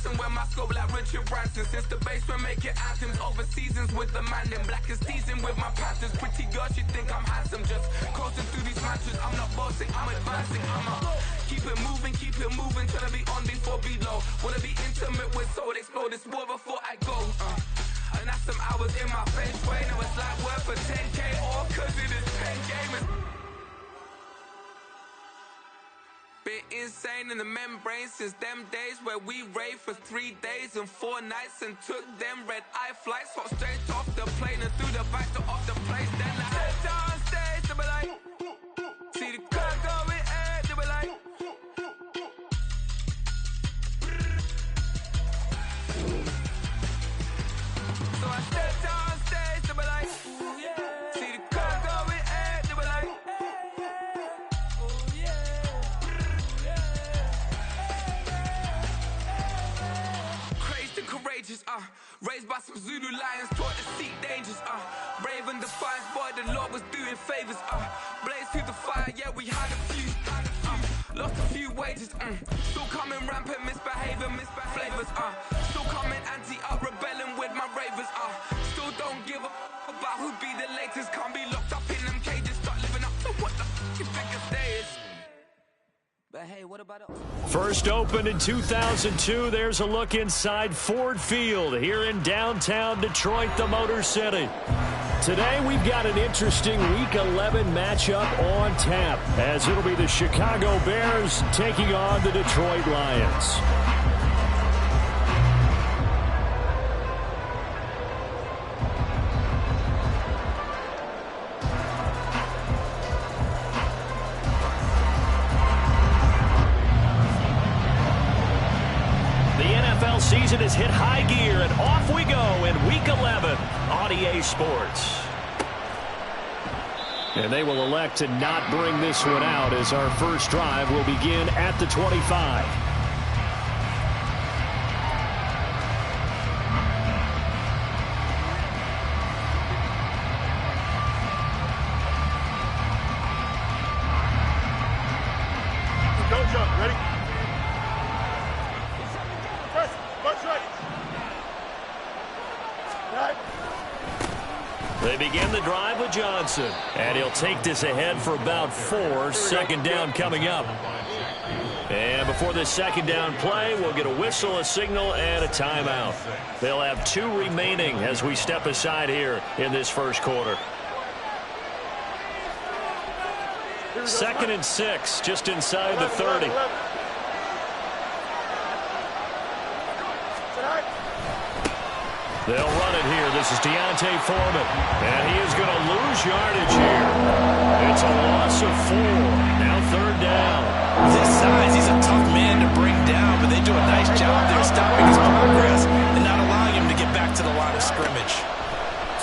dancing with my scope like Richard Branson. Since the basement making anthems over seasons with the man in black is seasoned with my Panthers. Pretty girl, she think I'm handsome. Just coasting through these matches. I'm not bossing, I'm advancing. Keep it moving, tryna be on before below. Wanna be intimate with soul, explore this war before I go. And that's some hours in my feng shui. Now it's like work for 10K, all cause it is pen game. Been insane in the membrane since them days where we raved for 3 days and 4 nights and took them red-eye flights. Hot straight off the plane and through the back door of the place. Then I head down stage, they be like, see the crowd going air, they be like, so I step down stage, they be like, see the crowd going air, they be like, crazed and courageous, raised by some Zulu lions, taught to seek dangers, brave and defiant, boy, the Lord was doing favors, blaze through the fire, yeah, we had a few, lost a few wages, still coming rampant, misbehaving, flavors, still coming anti-up, rebelling with my ravers, still don't give a about who be the latest, can't be locked up in them cages, start living up to what the you think a day is. But hey, what about it? First opened in 2002, there's a look inside Ford Field here in downtown Detroit, the Motor City. Today we've got an interesting Week 11 matchup on tap, as it'll be the Chicago Bears taking on the Detroit Lions. Season has hit high gear, and off we go in Week 11 on EA Sports. And they will elect to not bring this one out, as our first drive will begin at the 25. Go, John. Ready? They begin the drive with Johnson, and he'll take this ahead for about 4. Second down coming up. And before this second down play, we'll get a whistle, a signal, and a timeout. They'll have 2 remaining as we step aside here in this first quarter. 2nd and 6, just inside the 30. They'll run it here. This is Deontay Foreman, and he is going to lose yardage here. It's a loss of 4. Now 3rd down. With his size, he's a tough man to bring down, but they do a nice job there stopping his progress and not allowing him to get back to the line of scrimmage.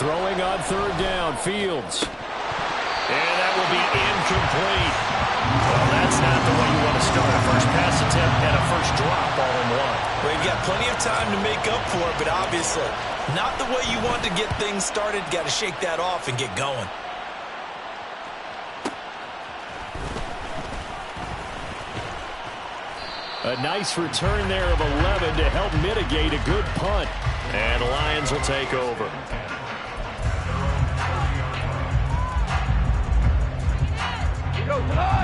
Throwing on 3rd down, Fields. And that will be incomplete. Well, that's not the way you want to start a first pass attempt and a first drop all in one. Well, you've got plenty of time to make up for it, but obviously not the way you want to get things started. Got to shake that off and get going. A nice return there of 11 to help mitigate a good punt. And the Lions will take over.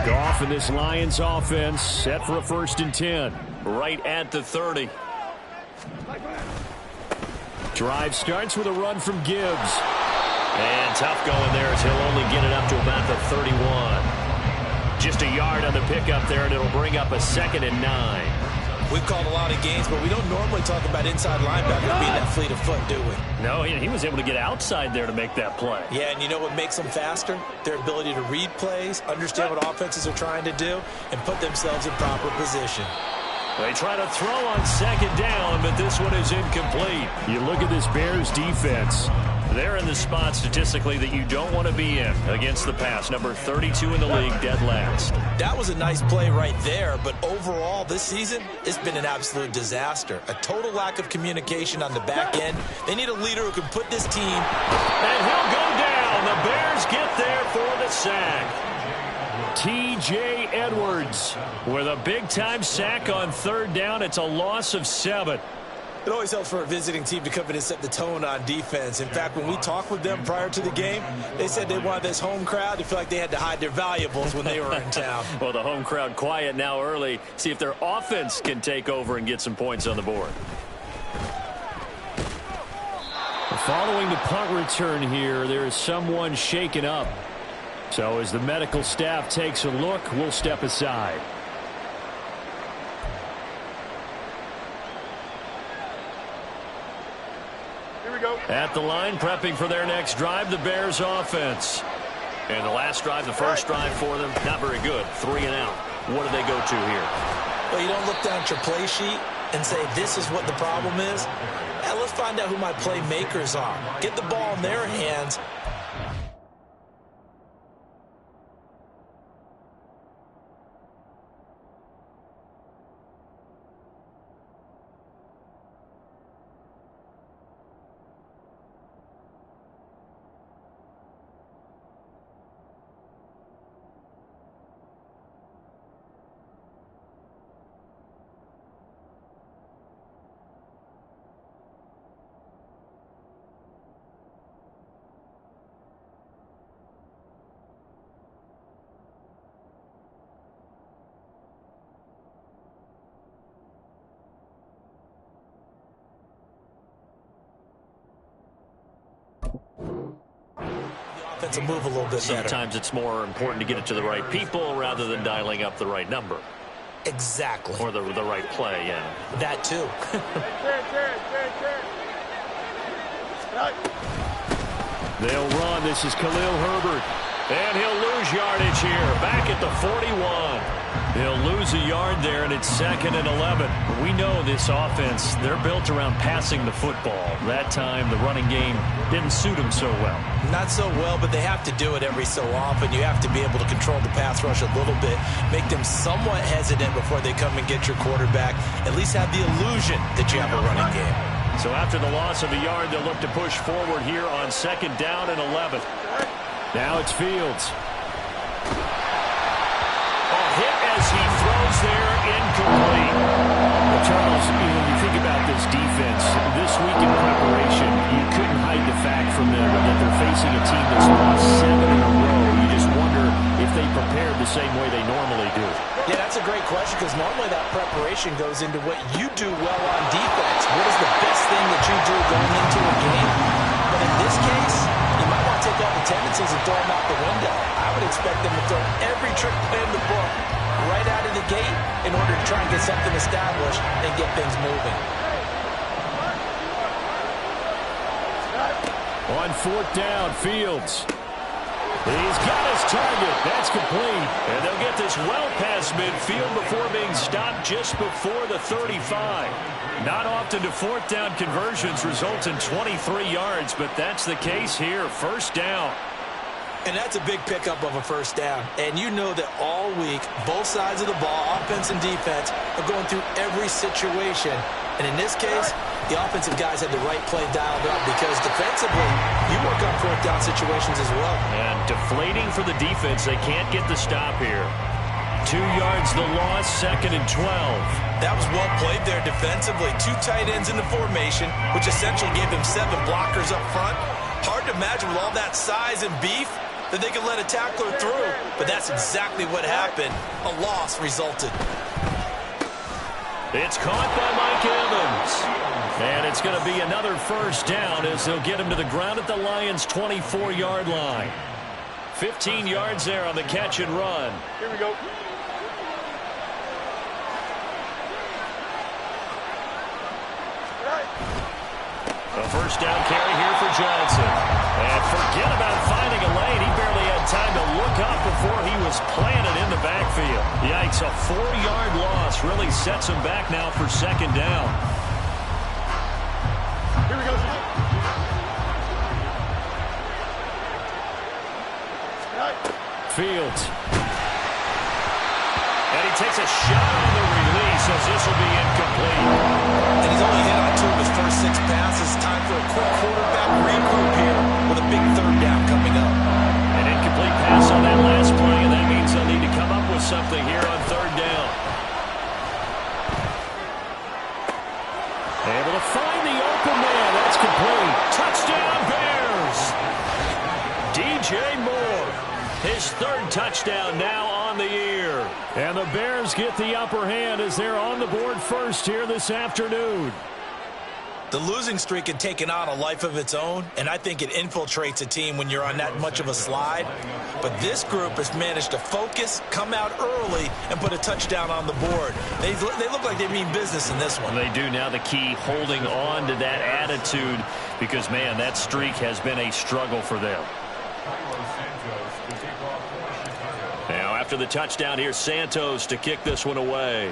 Goff in this Lions offense set for a 1st and 10. Right at the 30. Drive starts with a run from Gibbs. And tough going there as he'll only get it up to about the 31. Just a yard on the pickup there, and it'll bring up a 2nd and 9. We've called a lot of games, but we don't normally talk about inside linebacker being that fleet of foot, do we? No, he was able to get outside there to make that play. Yeah, and you know what makes them faster? Their ability to read plays, understand what offenses are trying to do, and put themselves in proper position. They try to throw on 2nd down, but this one is incomplete. You look at this Bears defense. They're in the spot statistically that you don't want to be in against the pass. Number 32 in the league, dead last. That was a nice play right there, but overall this season, it's been an absolute disaster. A total lack of communication on the back end. They need a leader who can put this team. And he'll go down. The Bears get there for the sack. T.J. Edwards with a big-time sack on third down. It's a loss of 7. It always helps for a visiting team to come in and set the tone on defense. In fact, when we talked with them prior to the game, they said they wanted this home crowd to feel like they had to hide their valuables when they were in town. Well, the home crowd quiet now early. See if their offense can take over and get some points on the board. Following the punt return here, there is someone shaken up. So as the medical staff takes a look, we'll step aside. Here we go. At the line, prepping for their next drive, the Bears offense. And the last drive, the first drive for them, not very good. 3 and out. What do they go to here? Well, you don't look down at your play sheet and say, this is what the problem is. Now, let's find out who my playmakers are. Get the ball in their hands. To move a little bit better. Sometimes it's more important to get it to the right people rather than dialing up the right number. Exactly. Or the right play, yeah. That too. They'll run. This is Khalil Herbert. And he'll lose yardage here. Back at the 41. He'll lose a yard there, and it's 2nd and 11. We know this offense, they're built around passing the football. That time, the running game didn't suit them so well. Not so well, but they have to do it every so often. You have to be able to control the pass rush a little bit, make them somewhat hesitant before they come and get your quarterback. At least have the illusion that you have a running game. So after the loss of a yard, they'll look to push forward here on 2nd down and 11. Now it's Fields. A hit as he throws there, incomplete. Well, Charles, when you think about this defense, this week in preparation, you couldn't hide the fact from them that they're facing a team that's lost 7 in a row. You just wonder if they prepared the same way they normally do. Yeah, that's a great question because normally that preparation goes into what you do well on defense. What is the best thing that you do going into a game? But in this case, you might want to take all the tendencies and throw them out the window. I would expect them to throw every trick play in the book right out of the gate in order to try and get something established and get things moving. On 4th down, Fields. He's got his target. That's complete. And they'll get this well past midfield before being stopped just before the 35. Not often do 4th down conversions result in 23 yards, but that's the case here. 1st down. And that's a big pickup of a 1st down. And you know that all week, both sides of the ball, offense and defense, are going through every situation. And in this case, the offensive guys had the right play dialed up because defensively, you work on 4th down situations as well. And deflating for the defense. They can't get the stop here. 2 yards the loss, 2nd and 12. That was well played there defensively. 2 tight ends in the formation, which essentially gave them 7 blockers up front. Hard to imagine with all that size and beef that they could let a tackler through. But that's exactly what happened. A loss resulted. It's caught by Mike Evans. And it's going to be another 1st down as they'll get him to the ground at the Lions' 24-yard line. 15 yards there on the catch and run. Here we go. A 1st down carry here for Johnson. And forget about finding a lane. He barely had time to look up before he was planted in the backfield. Yikes, a 4-yard loss really sets him back now for 2nd down. Here we go. Fields. And he takes a shot on the release as this will be incomplete. And he's only hit on 2 of his first 6 passes. Time for a quick quarterback regroup here with a big 3rd down coming up. An incomplete pass on that last play, and that means they'll need His third touchdown now on the year. And the Bears get the upper hand as they're on the board first here this afternoon. The losing streak had taken on a life of its own, and I think it infiltrates a team when you're on that much of a slide. But this group has managed to focus, come out early, and put a touchdown on the board. They look like they mean business in this one. They do. Now the key, holding on to that attitude, because, man, that streak has been a struggle for them. Now, after the touchdown, here's Santos to kick this one away.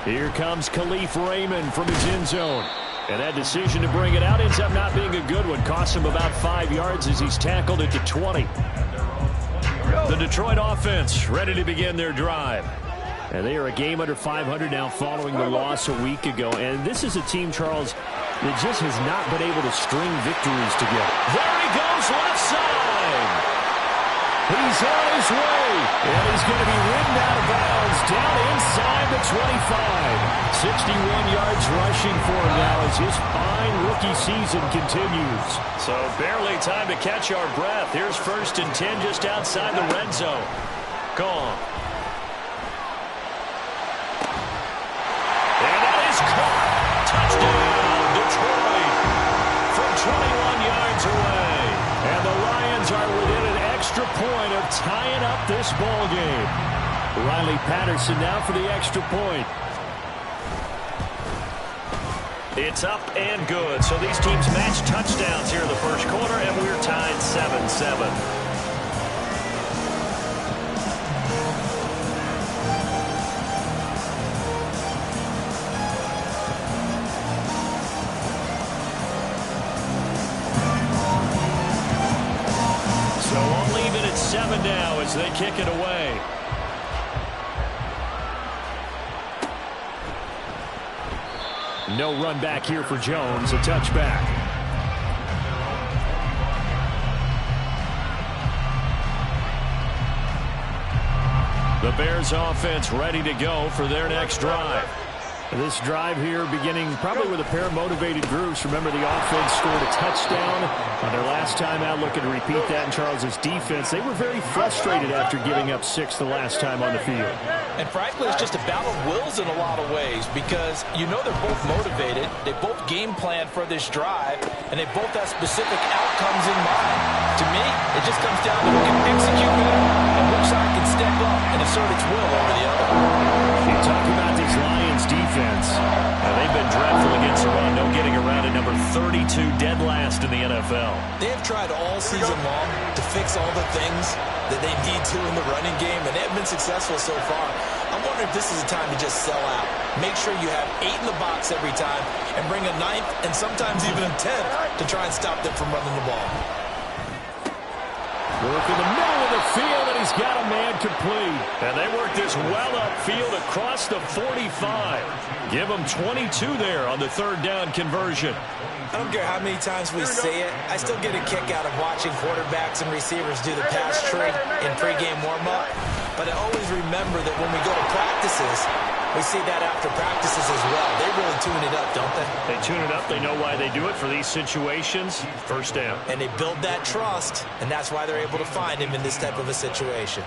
Here comes Khalif Raymond from his end zone. And that decision to bring it out ends up not being a good one. Costs him about 5 yards as he's tackled at the 20. The Detroit offense ready to begin their drive. And they are a game under 500 now following the loss a week ago. And this is a team, Charles, that just has not been able to string victories together. There he goes, left side. He's on his way, and he's going to be ridden out of bounds down inside the 25. 61 yards rushing for him now as his fine rookie season continues. So barely time to catch our breath. Here's 1st and 10 just outside the red zone. Gone. And that is caught. Touchdown, Detroit, from 21 yards away. And the Lions are within an extra point of tying up this ball game. Riley Patterson now for the extra point. It's up and good. So these teams match touchdowns here in the first quarter, and we're tied 7-7. Now as they kick it away. No run back here for Jones. A touchback. The Bears offense ready to go for their next drive. This drive here beginning probably with a pair of motivated groups. Remember, the offense scored a touchdown on their last time out. Looking to repeat that in Charles's defense. They were very frustrated after giving up 6 the last time on the field. And frankly, it's just a battle of wills in a lot of ways because you know they're both motivated. They both game plan for this drive, and they both have specific outcomes in mind. To me, it just comes down to who can execute better and which side can step up and assert its will over the other. You talk about this Lions defense. They've been dreadful against the run. No getting around at number 32, dead last in the NFL. They have tried all season long to fix all the things that they need to in the running game, and they have been successful so far. I'm wondering if this is a time to just sell out. Make sure you have 8 in the box every time and bring a 9th and sometimes even a 10th to try and stop them from running the ball. Work in the middle of the field, and he's got a man complete. And they work this well upfield across the 45. Give them 22 there on the 3rd down conversion. I don't care how many times we say it, I still get a kick out of watching quarterbacks and receivers do the pass tree in pregame warm-up. But I always remember that when we go to practices, we see that after practices as well. They really tune it up, don't they? They tune it up. They know why they do it for these situations. 1st down. And they build that trust, and that's why they're able to find him in this type of a situation.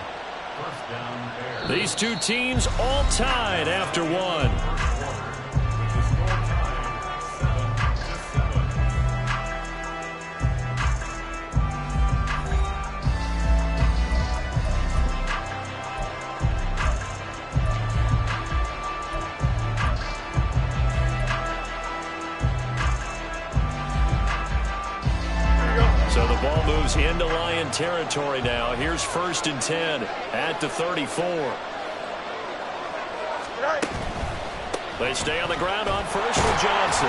These two teams all tied after 1. So the ball moves into Lion territory now. Here's 1st and 10 at the 34. They stay on the ground on first for Johnson.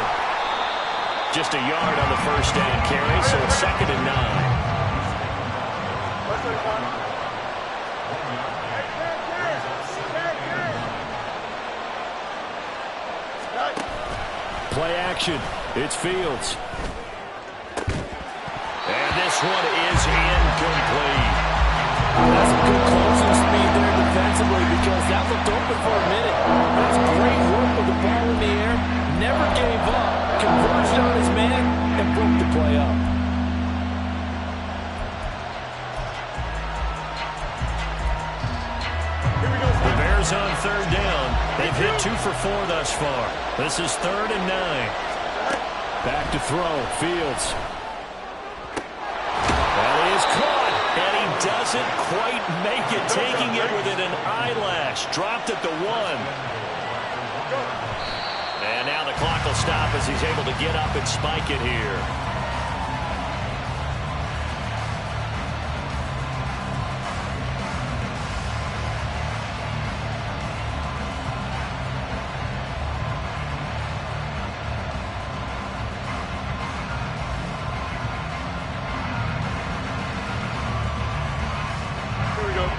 Just a yard on the 1st down carry, so it's 2nd and 9. Play action. It's Fields. And this one is incomplete. That's a good closing speed there defensively because that looked open for a minute. That's great work with the ball in the air. Never gave up. Converged on his man and broke the play up. for 4 thus far. This is 3rd and 9. Back to throw. Fields. That is caught. And he doesn't quite make it. Taking it within an eyelash. Dropped at the 1. And now the clock will stop as he's able to get up and spike it here.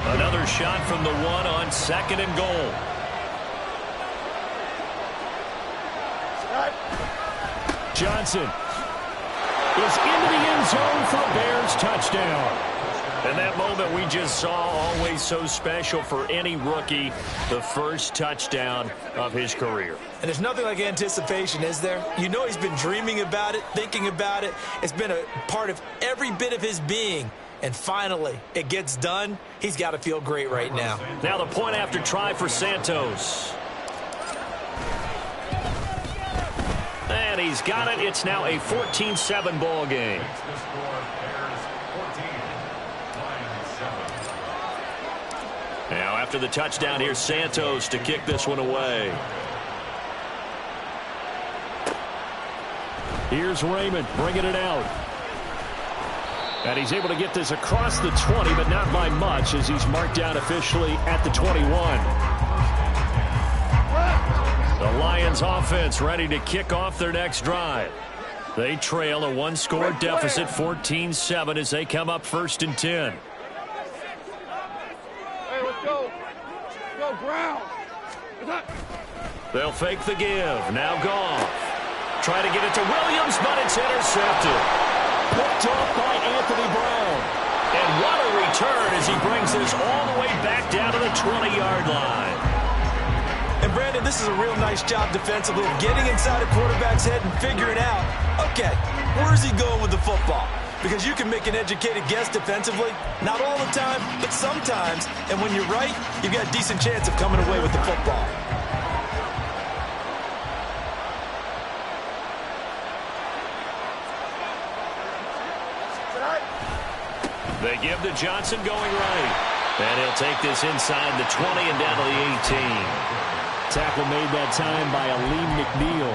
Another shot from the 1 on 2nd and goal. Johnson is into the end zone for Bears touchdown. And that moment we just saw, always so special for any rookie, the first touchdown of his career. And there's nothing like anticipation, is there? You know he's been dreaming about it, thinking about it. It's been a part of every bit of his being. And finally, it gets done. He's got to feel great right now. Now the point after try for Santos. And he's got it. It's now a 14-7 ball game. Now after the touchdown, here's Santos to kick this one away. Here's Raymond bringing it out. And he's able to get this across the 20, but not by much, as he's marked down officially at the 21. The Lions offense ready to kick off their next drive. They trail a 1-score deficit, 14-7, as they come up 1st and 10. Hey, let's go. Go, ground. They'll fake the give. Now Goff. Try to get it to Williams, but it's intercepted. Picked off by Anthony Brown. And what a return as he brings this all the way back down to the 20-yard line. And Brandon, this is a real nice job defensively of getting inside a quarterback's head and figuring out, okay, where's he going with the football? Because you can make an educated guess defensively, not all the time, but sometimes. And when you're right, you've got a decent chance of coming away with the football. They give to Johnson going right. And he'll take this inside the 20 and down to the 18. Tackle made that time by Aleem McNeil.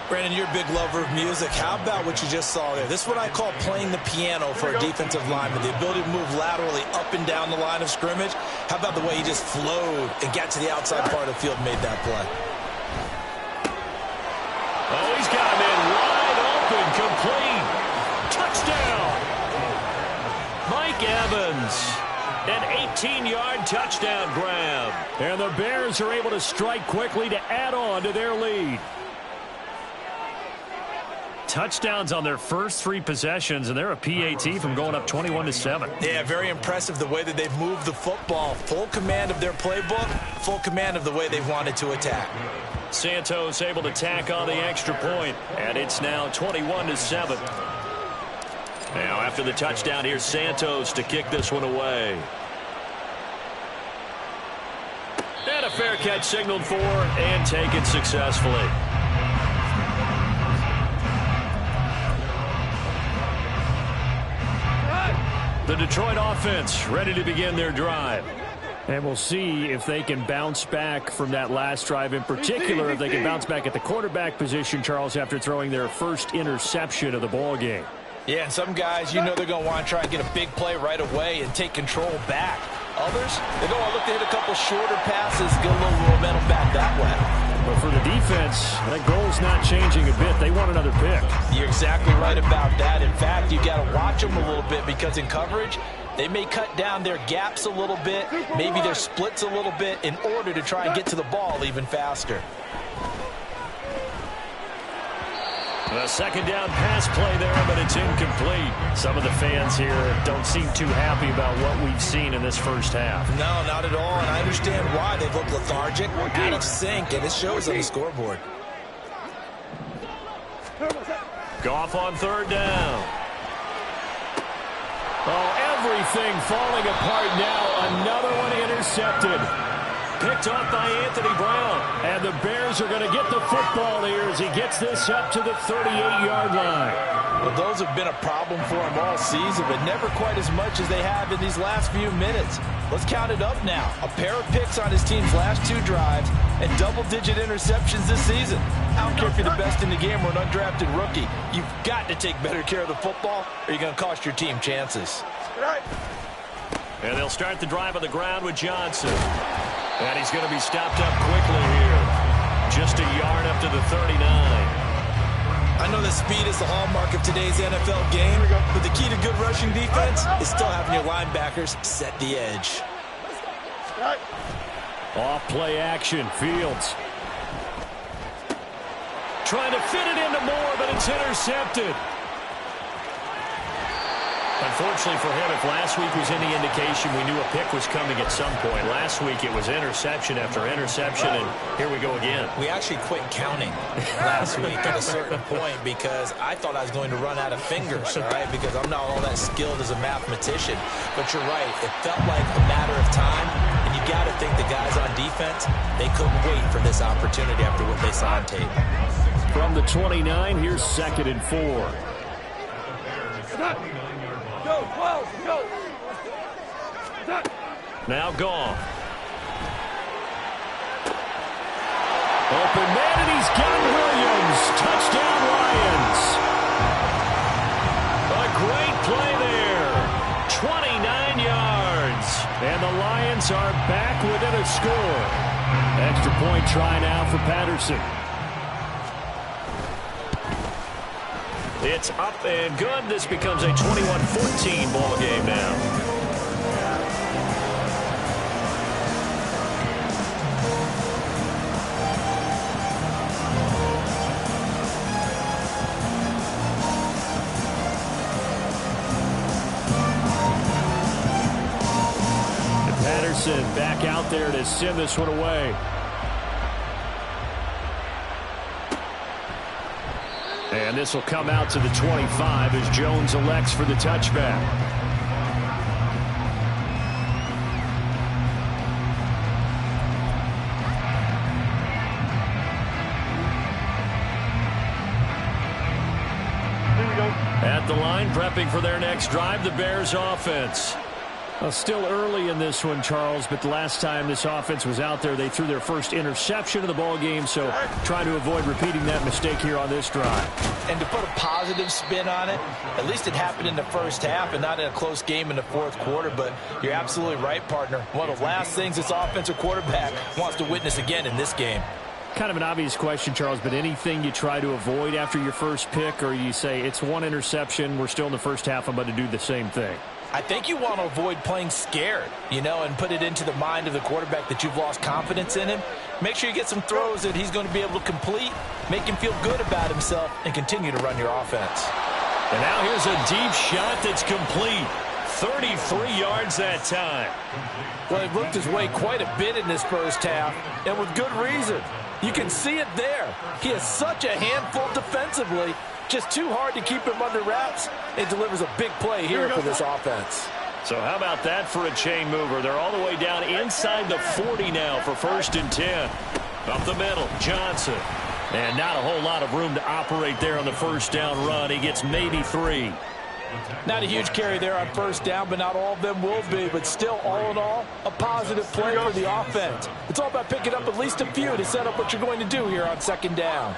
Brandon, you're a big lover of music. How about what you just saw there? This is what I call playing the piano for a defensive lineman. The ability to move laterally up and down the line of scrimmage. How about the way he just flowed and got to the outside part of the field and made that play? Oh, he's got him in wide open, complete. Touchdown. Mike Evans. An 18-yard touchdown grab. And the Bears are able to strike quickly to add on to their lead. Touchdowns on their first 3 possessions, and they're a PAT from going up 21-7. Yeah, very impressive the way that they've moved the football. Full command of their playbook, full command of the way they wanted to attack. Santos able to tack on the extra point, and it's now 21-7. Now after the touchdown, here's Santos to kick this one away. And a fair catch signaled for and taken successfully. The Detroit offense ready to begin their drive. And we'll see if they can bounce back from that last drive, in particular if they can bounce back at the quarterback position, Charles, after throwing their first interception of the ball game. Yeah, and some guys, you know they're going to want to try and get a big play right away and take control back. Others, they're going to look to hit a couple shorter passes, get a little momentum back that way. But for the defense, that goal's not changing a bit. They want another pick. You're exactly right about that. In fact, you got to watch them a little bit because in coverage, they may cut down their gaps a little bit, maybe their splits a little bit in order to try and get to the ball even faster. A second down pass play there, but it's incomplete. Some of the fans here don't seem too happy about what we've seen in this first half. No, not at all, and I understand why. They look lethargic, out of sync, and it shows on the scoreboard. Goff on third down. Oh, everything falling apart now. Another one intercepted. Picked off by Anthony Brown. And the Bears are going to get the football here as he gets this up to the 38-yard line. Well, those have been a problem for him all season, but never quite as much as they have in these last few minutes. Let's count it up now. A pair of picks on his team's last 2 drives and double-digit interceptions this season. I don't care if you're the best in the game or an undrafted rookie. You've got to take better care of the football or you're going to cost your team chances. And they'll start the drive on the ground with Johnson. And he's going to be stopped up quickly here. Just a yard up to the 39. I know that speed is the hallmark of today's NFL game, but the key to good rushing defense is still having your linebackers set the edge. Off play action, Fields. Trying to fit it into Moore, but it's intercepted. Unfortunately for him, if last week was any indication, we knew a pick was coming at some point. Last week it was interception after interception, and here we go again. We actually quit counting last week at a certain point because I thought I was going to run out of fingers, all right, because I'm not all that skilled as a mathematician. But you're right, it felt like a matter of time, and you got to think the guys on defense, they couldn't wait for this opportunity after what they saw on tape. From the 29, here's 2nd and 4. Go, 12, go. Now gone. Open man, and he's got Williams. Touchdown, Lions. A great play there. 29 yards. And the Lions are back within a score. Extra point try now for Patterson. It's up and good. This becomes a 21-14 ball game now. And Patterson back out there to send this one away. And this will come out to the 25 as Jones elects for the touchback. At the line, prepping for their next drive, the Bears offense. Well, still early in this one, Charles, but the last time this offense was out there, they threw their first interception of the ball game, so trying to avoid repeating that mistake here on this drive. And to put a positive spin on it, at least it happened in the first half and not in a close game in the fourth quarter, but you're absolutely right, partner. One of the last things this offensive quarterback wants to witness again in this game. Kind of an obvious question, Charles, but anything you try to avoid after your first pick, or you say it's one interception, we're still in the first half, I'm about to do the same thing? I think you want to avoid playing scared, and put it into the mind of the quarterback that you've lost confidence in him. Make sure you get some throws that he's going to be able to complete, make him feel good about himself, and continue to run your offense. And now here's a deep shot that's complete. 33 yards that time. Well, he looked his way quite a bit in this first half, and with good reason. You can see it there. He is such a handful defensively. Just too hard to keep him under wraps. It delivers a big play here for this offense. So how about that for a chain mover? They're all the way down inside the 40 now for 1st and 10. Up the middle, Johnson. And not a whole lot of room to operate there on the first down run. He gets maybe 3. Not a huge carry there on first down, but not all of them will be. But still, all in all, a positive play for the offense. It's all about picking up at least a few to set up what you're going to do here on 2nd down.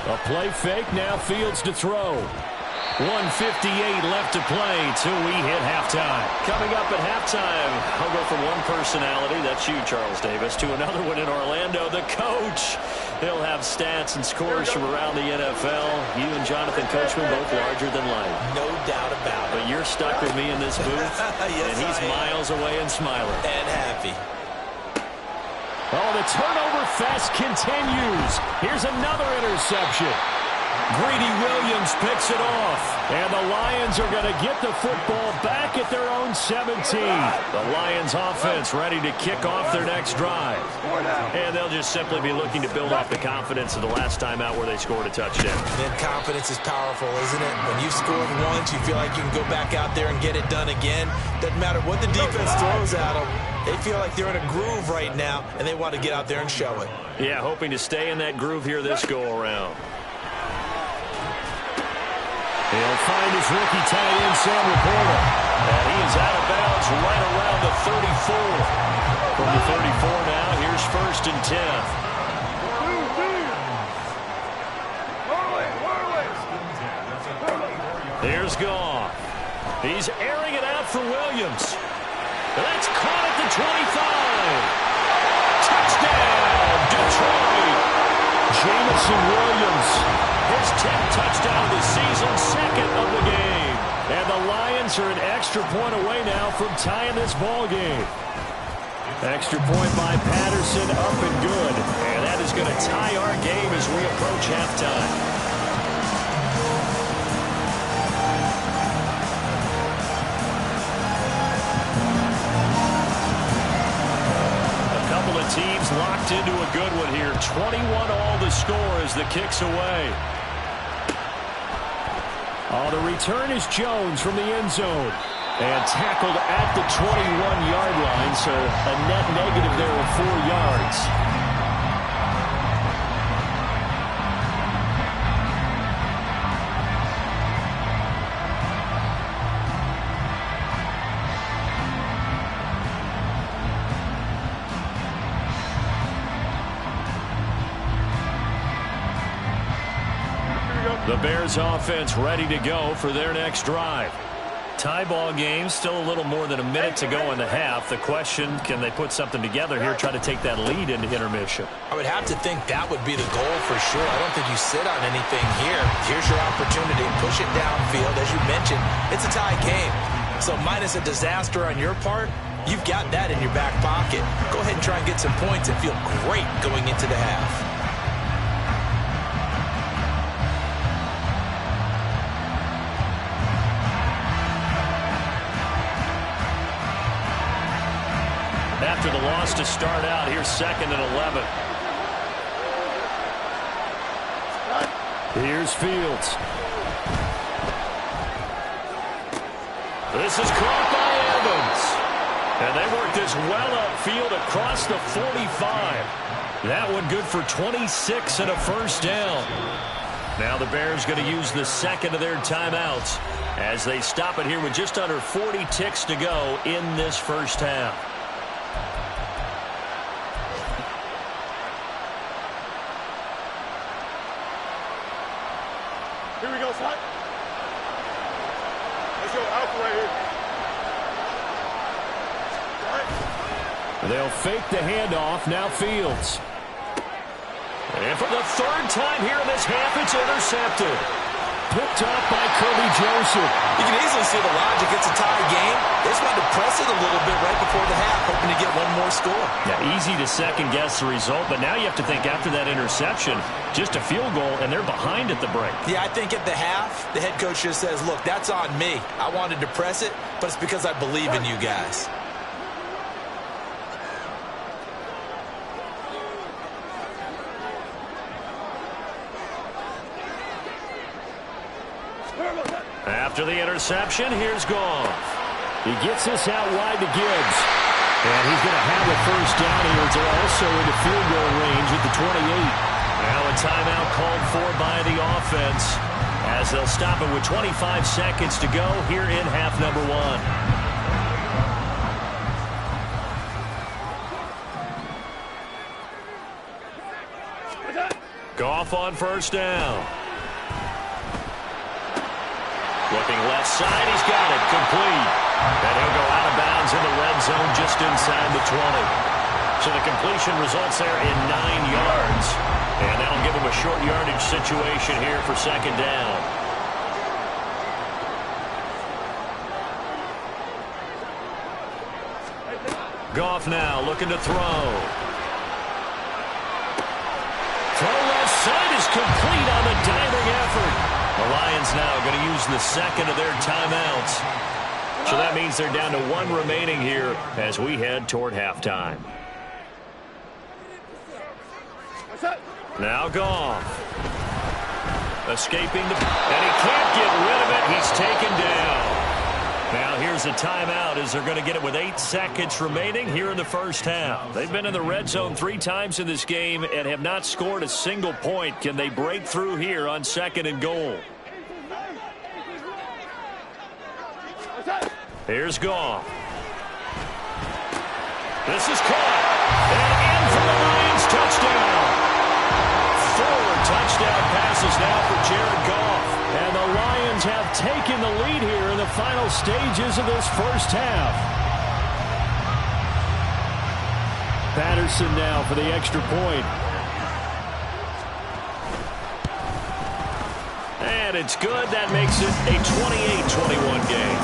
A play fake, now Fields to throw. 1:58 left to play till we hit halftime. Coming up at halftime, I'll go from one personality, that's you, Charles Davis, to another one in Orlando, the coach. He'll have stats and scores from around the NFL. You and Jonathan Coachman both larger than life. No doubt about it. But you're stuck with me in this booth, yes, and he's miles away and smiling. And happy. Oh, the turnover fest continues. Here's another interception. Greedy Williams picks it off. And the Lions are going to get the football back at their own 17. The Lions offense ready to kick off their next drive. And they'll just simply be looking to build off the confidence of the last time out where they scored a touchdown. Then confidence is powerful, isn't it? When you've scored once, you feel like you can go back out there and get it done again. Doesn't matter what the defense throws at them. They feel like they're in a groove right now, and they want to get out there and show it. Yeah, hoping to stay in that groove here this go-around. He'll find his rookie tight end, Sam Laporta. And he is out of bounds right around the 34. From the 34 now, here's 1st and 10. Here's Goff. He's airing it out for Williams. That's caught at the 25. Touchdown, Detroit. Jamison Williams, his 10th touchdown of the season, 2nd of the game. And the Lions are an extra point away now from tying this ball game. Extra point by Patterson, up and good. And that is going to tie our game as we approach halftime. Teams locked into a good one here. 21 all the score as the kick's away. The return is Jones from the end zone. And tackled at the 21-yard line, so a net negative there of 4 yards. The Bears offense ready to go for their next drive. Tie ball game, still a little more than a minute to go in the half. The question, can they put something together here, try to take that lead into intermission? I would have to think that would be the goal for sure. I don't think you sit on anything here. Here's your opportunity. Push it downfield. As you mentioned, it's a tie game. So minus a disaster on your part, you've got that in your back pocket. Go ahead and try and get some points and feel great going into the half. After the loss to start out, here's 2nd and 11. Here's Fields. This is caught by Evans. And they work this well upfield across the 45. That one good for 26 and a first down. Now the Bears going to use the 2nd of their timeouts as they stop it here with just under 40 ticks to go in this first half. Here we go, son. Let's go out right here. Right. They'll fake the handoff. Now Fields. And for the 3rd time here in this half, it's intercepted. Picked up by Kirby Joseph. You can easily see the logic. It's a tie game. They just wanted to press it a little bit right before the half, hoping to get one more score. Yeah, easy to second-guess the result, but now you have to think after that interception, just a field goal, and they're behind at the break. Yeah, I think at the half, the head coach just says, look, that's on me. I wanted to press it, but it's because I believe in you guys. After the interception, here's Goff. He gets this out wide to Gibbs. And he's going to have a first down here. They're also into field goal range at the 28. Now a timeout called for by the offense as they'll stop it with 25 seconds to go here in half number 1. Goff on first down. Looking left side, he's got it, complete. And he'll go out of bounds in the red zone just inside the 20. So the completion results there in 9 yards. And that'll give him a short yardage situation here for 2nd down. Goff now looking to throw. Throw left side is complete on the diving effort. The Lions now going to use the 2nd of their timeouts. So that means they're down to 1 remaining here as we head toward halftime. Now Goff. Escaping and he can't get rid of it. He's taken down. Now here's a timeout as they're going to get it with 8 seconds remaining here in the first half. They've been in the red zone 3 times in this game and have not scored a single point. Can they break through here on 2nd and goal? Here's Goff. This is caught. And in for the Lions touchdown. 4 touchdown passes now for Jared Goff. And the Lions have taken the lead here in the final stages of this first half. Patterson now for the extra point. And it's good. That makes it a 28-21 game.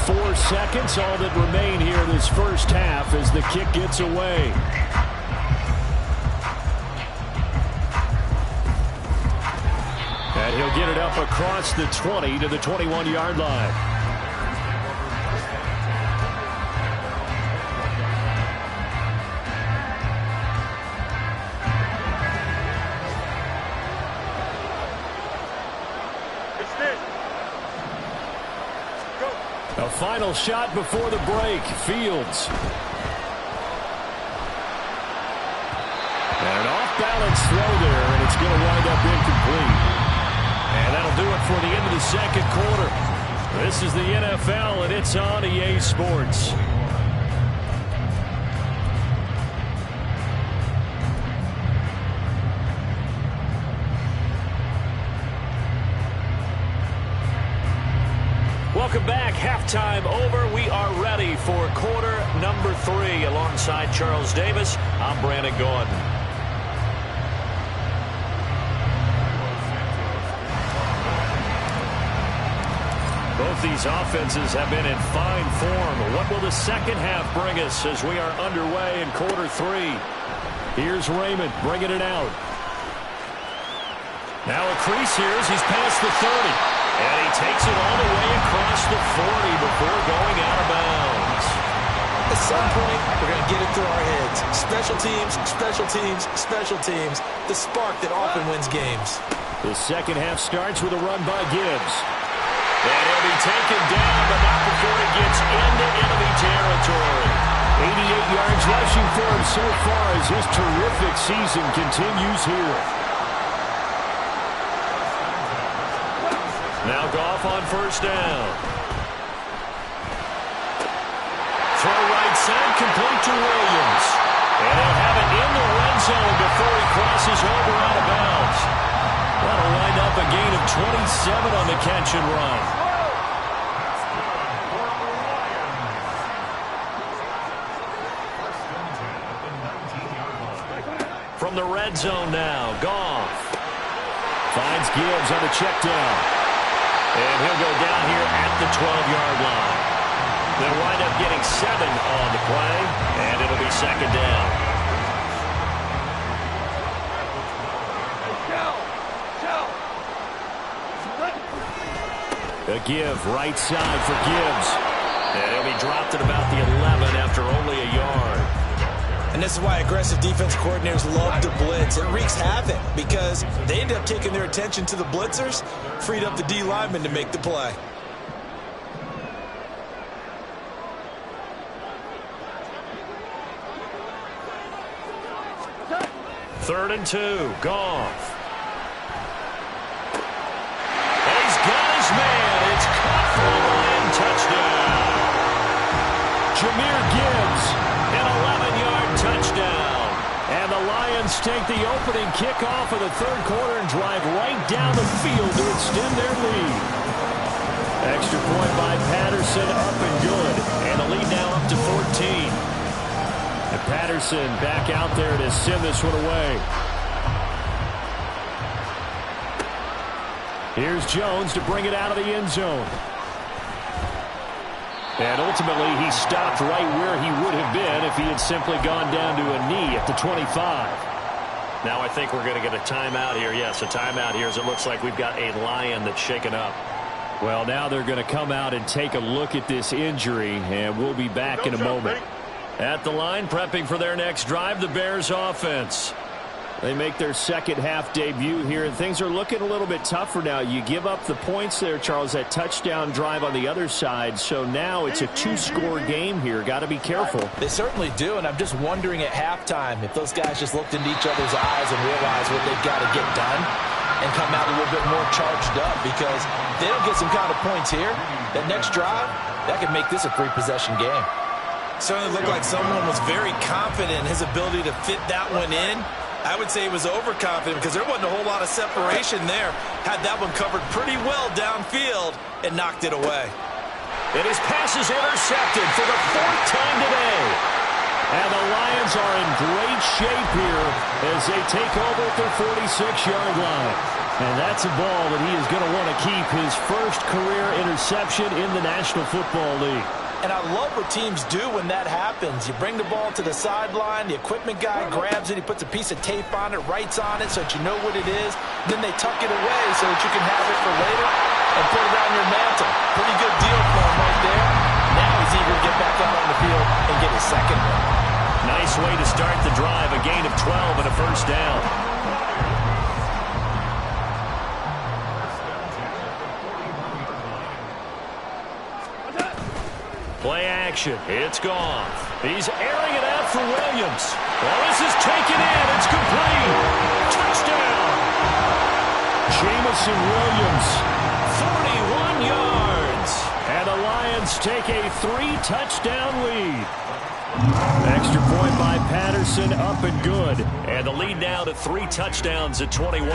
4 seconds, all that remain here in this first half as the kick gets away. And he'll get it up across the 20 to the 21-yard line. A final shot before the break. Fields. And an off-balance throw there, and it's going to wind up incomplete. And that'll do it for the end of the second quarter. This is the NFL, and it's on EA Sports. Welcome back. Halftime over. We are ready for quarter number 3. Alongside Charles Davis, I'm Brandon Gordon. Both these offenses have been in fine form. What will the second half bring us as we are underway in quarter 3? Here's Raymond bringing it out. Now a crease here as he's past the 30. And he takes it all the way across the 40 before going out of bounds. At some point, we're going to get it through our heads. Special teams, special teams, special teams. The spark that often wins games. The second half starts with a run by Gibbs. And he'll be taken down, but not before it gets into enemy territory. 88 yards rushing for him so far as his terrific season continues here. Now Goff on first down. Throw right side, complete to Williams. And he'll have it in the red zone before he crosses over out of bounds. That'll wind up a gain of 27 on the catch and run. From the red zone now, Goff finds Gibbs on the check down. And he'll go down here at the 12-yard line. They'll wind up getting 7 on the play, and it'll be second down. A give right side for Gibbs. And he'll be dropped at about the 11 after only a yard. And this is why aggressive defense coordinators love to blitz. It wreaks havoc because they end up taking their attention to the blitzers, freed up the D lineman to make the play. Third and 2, Goff. And he's got his man. It's caught for a Lion touchdown. Jahmyr Gibbs, an 11-yard touchdown. And the Lions take the opening kickoff of the third quarter and drive right down the field to extend their lead. Extra point by Patterson, up and good. And the lead now up to 14. And Patterson back out there to send this one away. Here's Jones to bring it out of the end zone. And ultimately, he stopped right where he would have been if he had simply gone down to a knee at the 25. Now I think we're going to get a timeout here. Yes, a timeout here as it looks like we've got a Lion that's shaken up. Well, now they're going to come out and take a look at this injury, and we'll be back in a moment. At the line, prepping for their next drive, the Bears offense. They make their second half debut here, and things are looking a little bit tougher now. You give up the points there, Charles, that touchdown drive on the other side, so now it's a two-score game here. Got to be careful. They certainly do, and I'm just wondering at halftime if those guys just looked into each other's eyes and realized what they've got to get done and come out a little bit more charged up, because if they don't get some kind of points here, that next drive, that could make this a three-possession game. Certainly looked like someone was very confident in his ability to fit that one in. I would say he was overconfident because there wasn't a whole lot of separation there. Had that one covered pretty well downfield and knocked it away. And his pass is intercepted for the fourth time today. And the Lions are in great shape here as they take over at their 46-yard line. And that's a ball that he is going to want to keep, his first career interception in the National Football League. And I love what teams do when that happens. You bring the ball to the sideline, the equipment guy grabs it, he puts a piece of tape on it, writes on it so that you know what it is. Then they tuck it away so that you can have it for later and put it on your mantle. Pretty good deal for him right there. Now he's eager to get back out on the field and get his second one. Nice way to start the drive, a gain of 12 and a first down. Play action. It's gone. He's airing it out for Williams. Well, this is taken in. It's complete. Touchdown. Jamison Williams, 41 yards. And the Lions take a 3-touchdown lead. Extra point by Patterson, up and good. And the lead now to 3 touchdowns at 21.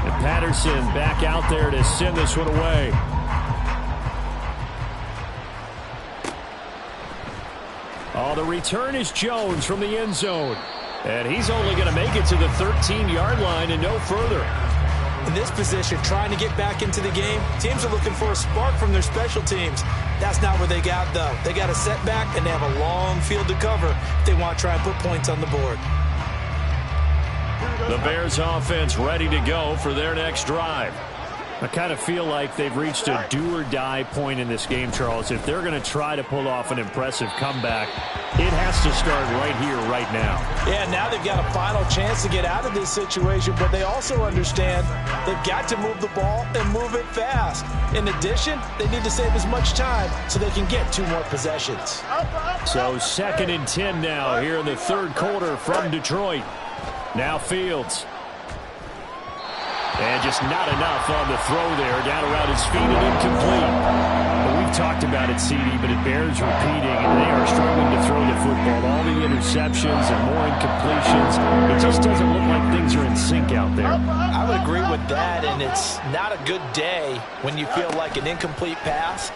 And Patterson back out there to send this one away. Oh, the return is Jones from the end zone. And he's only going to make it to the 13-yard line and no further. In this position, trying to get back into the game, teams are looking for a spark from their special teams. That's not what they got, though. They got a setback, and they have a long field to cover if they want to try and put points on the board. The Bears offense ready to go for their next drive. I kind of feel like they've reached a do-or-die point in this game, Charles. If they're going to try to pull off an impressive comeback, it has to start right here, right now. Yeah, now they've got a final chance to get out of this situation, but they also understand they've got to move the ball and move it fast. In addition, they need to save as much time so they can get 2 more possessions. So 2nd and 10 now here in the third quarter from Detroit. Now Fields. And just not enough on the throw there. Down around his feet and incomplete. Well, we've talked about it, CD, but it bears repeating. And they are struggling to throw the football. All the interceptions and more incompletions. It just doesn't look like things are in sync out there. I would agree with that, and it's not a good day when you feel like an incomplete pass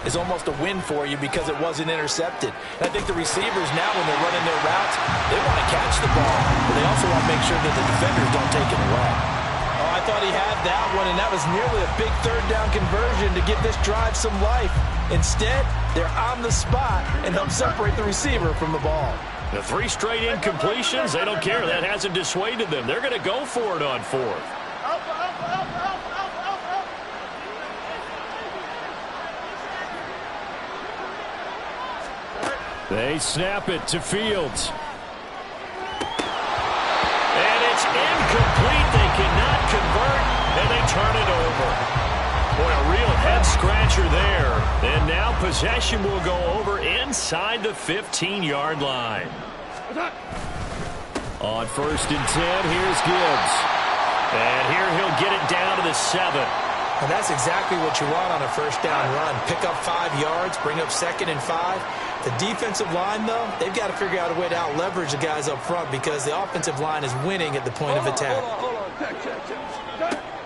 is almost a win for you because it wasn't intercepted. And I think the receivers now, when they're running their routes, they want to catch the ball, but they also want to make sure that the defenders don't take it away. Oh, I thought he had that one, and that was nearly a big third-down conversion to give this drive some life. Instead, they're on the spot and help separate the receiver from the ball. The 3 straight incompletions, they don't care. That hasn't dissuaded them. They're going to go for it on 4th. They snap it to Fields. And it's incomplete. They cannot convert, and they turn it over. Boy, a real head-scratcher there. And now possession will go over inside the 15-yard line. On 1st and 10, here's Gibbs. And here he'll get it down to the 7. And that's exactly what you want on a first down run. Pick up 5 yards, bring up 2nd and 5. The defensive line, though, they've got to figure out a way to out-leverage the guys up front because the offensive line is winning at the point of attack.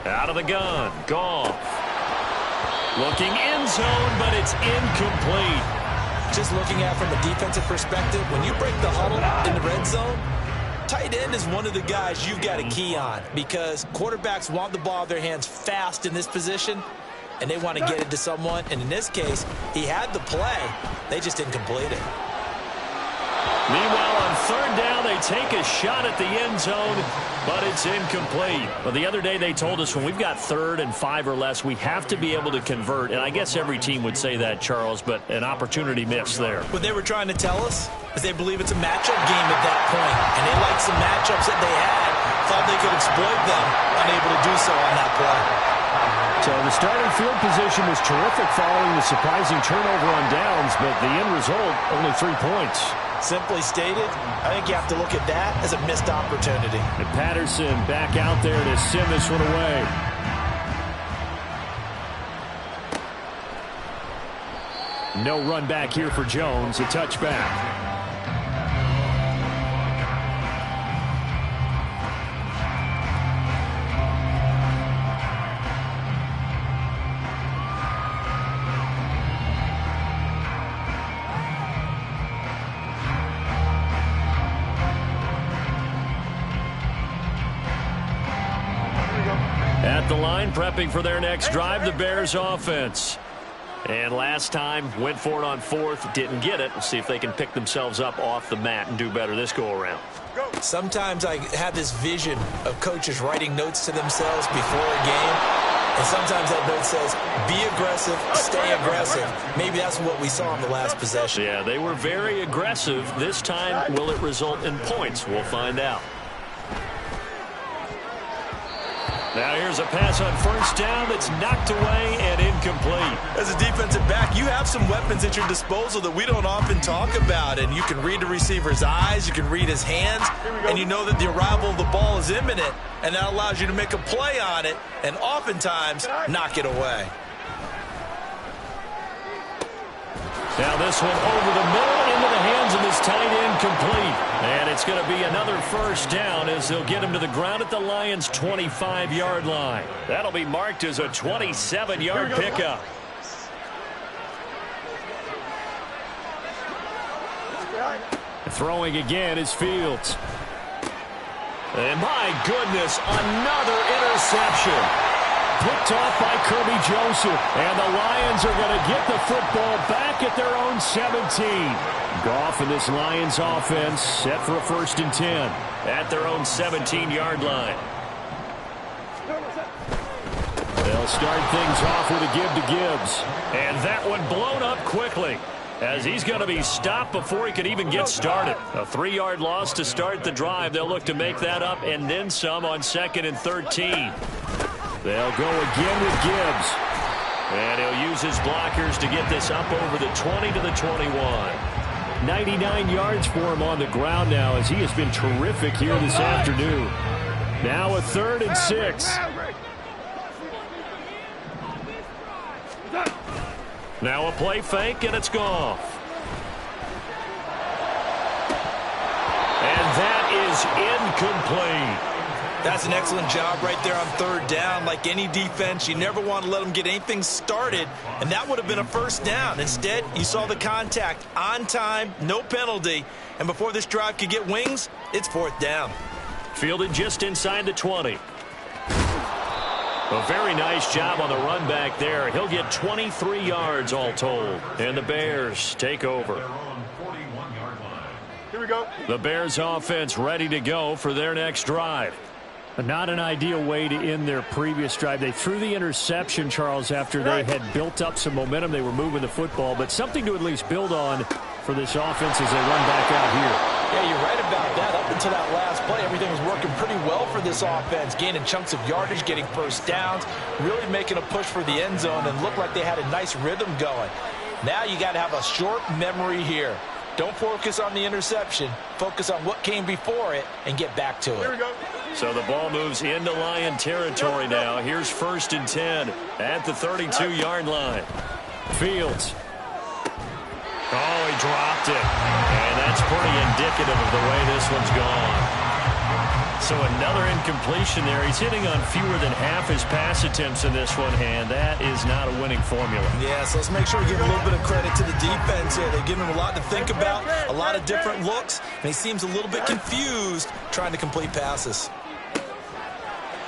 Out of the gun, Goff. Looking end zone, but it's incomplete. Just looking at it from a defensive perspective, when you break the huddle in the red zone, tight end is one of the guys you've got a key on because quarterbacks want the ball in their hands fast in this position, and they want to get it to someone. And in this case, he had the play. They just didn't complete it. Meanwhile, on third down, they take a shot at the end zone, but it's incomplete. Well, the other day they told us when we've got 3rd and 5 or less, we have to be able to convert. And I guess every team would say that, Charles, but an opportunity missed there. What they were trying to tell us is they believe it's a matchup game at that point, and they liked some matchups that they had, thought they could exploit them, unable to do so on that play. So the starting field position was terrific following the surprising turnover on downs, but the end result, only 3 points. Simply stated, I think you have to look at that as a missed opportunity. And Patterson back out there to send this one away. No run back here for Jones, a touchback. At the line, prepping for their next drive, the Bears offense. And last time, went for it on 4th, didn't get it. We'll see if they can pick themselves up off the mat and do better this go-around. Sometimes I have this vision of coaches writing notes to themselves before a game. And sometimes that note says, be aggressive, stay aggressive. Maybe that's what we saw in the last possession. Yeah, they were very aggressive. This time, will it result in points? We'll find out. Now here's a pass on first down that's knocked away and incomplete. As a defensive back, you have some weapons at your disposal that we don't often talk about. And you can read the receiver's eyes, you can read his hands, and you know that the arrival of the ball is imminent. And that allows you to make a play on it and oftentimes knock it away. Now this one over the middle into the hands of this tight end, complete. And it's going to be another first down as they'll get him to the ground at the Lions' 25-yard line. That'll be marked as a 27-yard pickup. Throwing again is Fields. And my goodness, another interception. Picked off by Kirby Joseph. And the Lions are going to get the football back at their own 17. Goff and this Lions offense set for a 1st and 10 at their own 17-yard line. They'll start things off with a give to Gibbs. And that one blown up quickly as he's going to be stopped before he could even get started. A 3-yard loss to start the drive. They'll look to make that up and then some on 2nd and 13. They'll go again with Gibbs. And he'll use his blockers to get this up over the 20 to the 21. 99 yards for him on the ground now as he has been terrific here this afternoon. Now a 3rd and 6. Now a play fake, and it's Goff. And that is incomplete. That's an excellent job right there on 3rd down. Like any defense, you never want to let them get anything started, and that would have been a first down. Instead, you saw the contact on time, no penalty, and before this drive could get wings, it's 4th down. Fielded just inside the 20. A very nice job on the run back there. He'll get 23 yards all told, and the Bears take over. Here we go. The Bears offense ready to go for their next drive. Not an ideal way to end their previous drive. They threw the interception, Charles, after they had built up some momentum. They were moving the football, but something to at least build on for this offense as they run back out here. Yeah, you're right about that. Up until that last play, everything was working pretty well for this offense, gaining chunks of yardage, getting first downs, really making a push for the end zone, and looked like they had a nice rhythm going. Now you got to have a short memory here. Don't focus on the interception. Focus on what came before it and get back to it. Here we go. So the ball moves into Lion territory now. Here's 1st and 10 at the 32-yard line. Fields. Oh, he dropped it. And that's pretty indicative of the way this one's gone. So another incompletion there. He's hitting on fewer than half his pass attempts in this one, and that is not a winning formula. Yeah, so let's make sure we give a little bit of credit to the defense here. They've given him a lot to think about, a lot of different looks, and he seems a little bit confused trying to complete passes.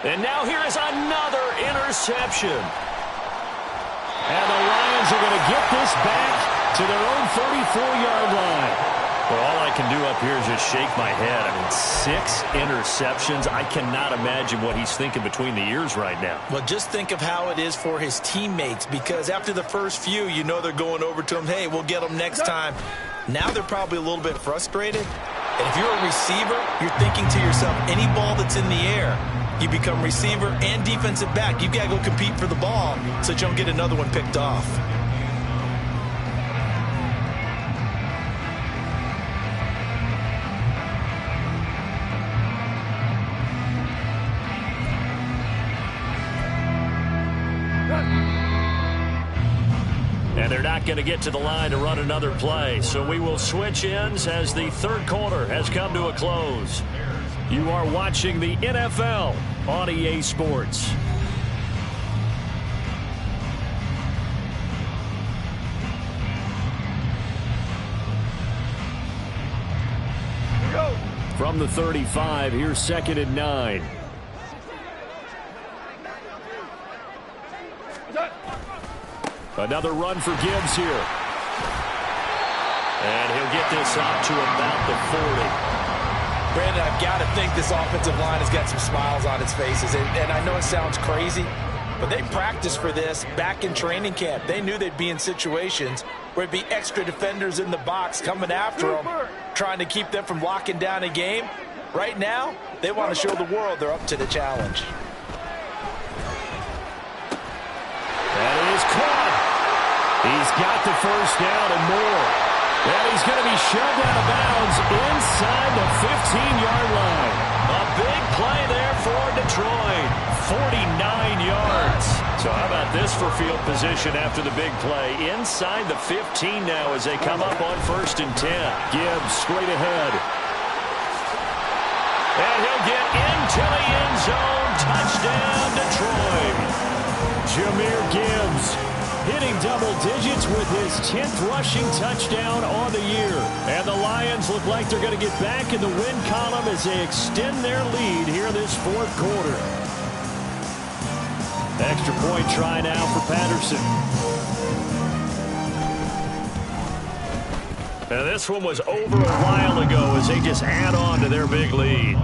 And now here is another interception. And the Lions are going to get this back to their own 34-yard line. Well, all I can do up here is just shake my head. I mean, 6 interceptions. I cannot imagine what he's thinking between the ears right now. Well, just think of how it is for his teammates, because after the first few, you know they're going over to him, hey, we'll get them next time. Now they're probably a little bit frustrated. And if you're a receiver, you're thinking to yourself, any ball that's in the air, you become receiver and defensive back. You've got to go compete for the ball so that you don't get another one picked off. And they're not going to get to the line to run another play. So we will switch ends as the third quarter has come to a close. You are watching the NFL on EA Sports. From the 35, here's 2nd and 9. Another run for Gibbs here. And he'll get this out to about the 40. Brandon, I've got to think this offensive line has got some smiles on its faces. And I know it sounds crazy, but they practiced for this back in training camp. They knew they'd be in situations where it'd be extra defenders in the box coming after them, trying to keep them from locking down a game. Right now, they want to show the world they're up to the challenge. That is caught. He's got the first down and more. And he's going to be shoved out of bounds inside the 15-yard line. A big play there for Detroit. 49 yards. So how about this for field position after the big play? Inside the 15 now as they come up on 1st and 10. Gibbs straight ahead. And he'll get into the end zone. Touchdown, Detroit. Jahmyr Gibbs hitting double digits with his 10th rushing touchdown on the year. And the Lions look like they're going to get back in the win column as they extend their lead here in this 4th quarter. Extra point try now for Patterson. And this one was over a while ago as they just add on to their big lead.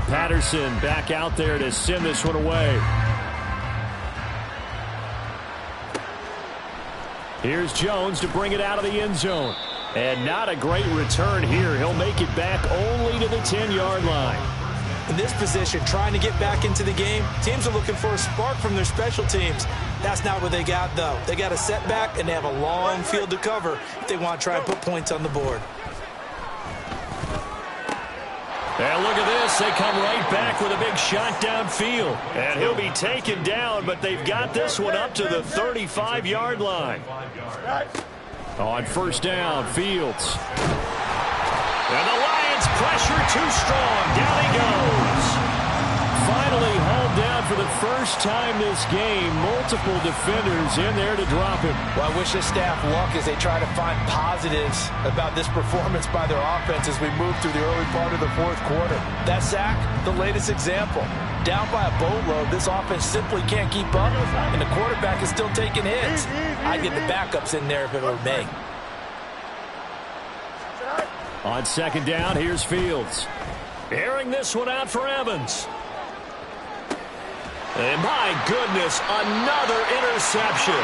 Patterson back out there to send this one away. Here's Jones to bring it out of the end zone. And not a great return here. He'll make it back only to the 10-yard line. In this position, trying to get back into the game, teams are looking for a spark from their special teams. That's not what they got, though. They got a setback, and they have a long field to cover if they want to try and put points on the board. And look at this. They come right back with a big shot downfield. And he'll be taken down, but they've got this one up to the 35-yard line. On 1st down, Fields. And the Lions pressure too strong. Down he goes. Finally hauled down for the first time this game. Multiple defenders in there to drop him. Well, I wish this staff luck as they try to find positives about this performance by their offense as we move through the early part of the 4th quarter. That sack, the latest example. Down by a boatload, this offense simply can't keep up, and the quarterback is still taking hits. I'd get the backups in there if it were me. On 2nd down, here's Fields. Airing this one out for Evans. And my goodness, another interception.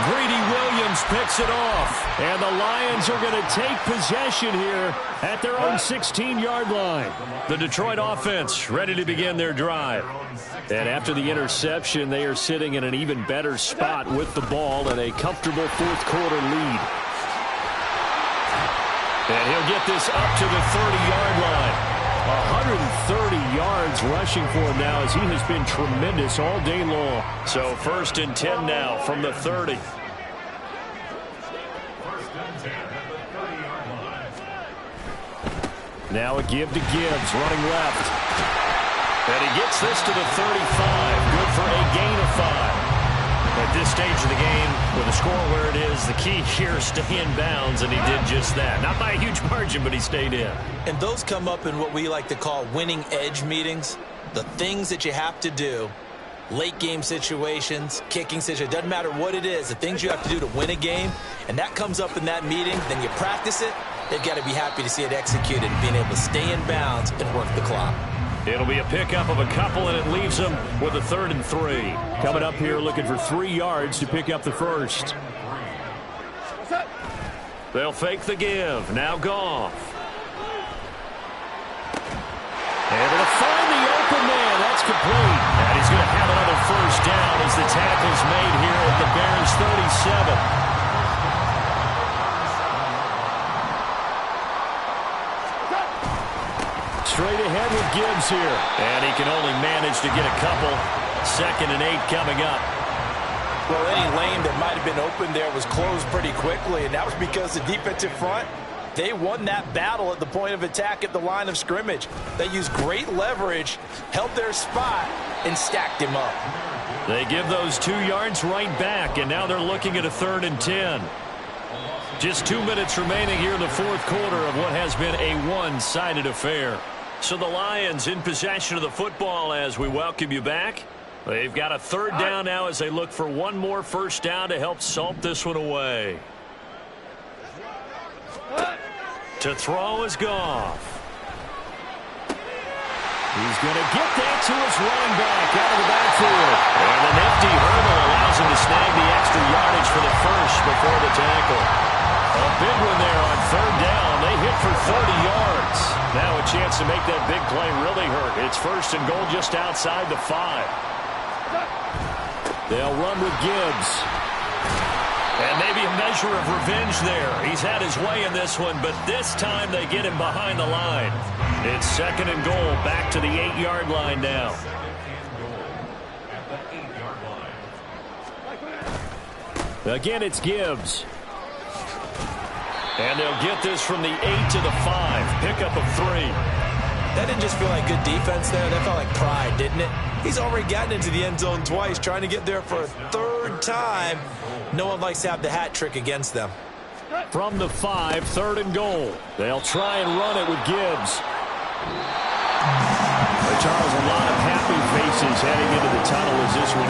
Greedy Williams picks it off. And the Lions are going to take possession here at their own 16-yard line. The Detroit offense ready to begin their drive. And after the interception, they are sitting in an even better spot with the ball and a comfortable 4th quarter lead. And he'll get this up to the 30-yard line. 130 yards rushing for him now as he has been tremendous all day long. So 1st and 10 now from the 30. Now a give to Gibbs running left. And he gets this to the 35. Good for a gain of 5. At this stage of the game, with the score where it is, the key here is stay in bounds, and he did just that. Not by a huge margin, but he stayed in. And those come up in what we like to call winning edge meetings. The things that you have to do, late game situations, kicking situations, doesn't matter what it is, the things you have to do to win a game, and that comes up in that meeting, then you practice it, they've got to be happy to see it executed and being able to stay in bounds and work the clock. It'll be a pickup of a couple, and it leaves them with a 3rd and 3. Coming up here looking for 3 yards to pick up the first. They'll fake the give. Now Goff. Able to find the open man. That's complete. And he's going to have another first down as the tackle's made here at the Bears 37. Straight ahead with Gibbs here. And he can only manage to get a couple. 2nd and 8 coming up. Well, any lane that might have been open there was closed pretty quickly, and that was because the defensive front, they won that battle at the point of attack at the line of scrimmage. They used great leverage, held their spot, and stacked him up. They give those 2 yards right back, and now they're looking at a 3rd and 10. Just 2 minutes remaining here in the 4th quarter of what has been a one-sided affair. So the Lions in possession of the football as we welcome you back. They've got a 3rd down now as they look for one more first down to help salt this one away. To throw is Goff. He's going to get that to his running back out of the backfield. And the nifty hurdle allows him to snag the extra yardage for the first before the tackle. A big one there on 3rd down. They hit for 30 yards. Now a chance to make that big play really hurt. It's 1st and goal just outside the 5. They'll run with Gibbs. And maybe a measure of revenge there. He's had his way in this one, but this time they get him behind the line. It's 2nd and goal, back to the 8-yard line now. Again, it's Gibbs. And they'll get this from the 8 to the 5. Pickup of 3. That didn't just feel like good defense there. That felt like pride, didn't it? He's already gotten into the end zone twice, trying to get there for a 3rd time. No one likes to have the hat trick against them. From the 5, 3rd and goal. They'll try and run it with Gibbs. Charles, a lot of happy faces heading into the tunnel as this one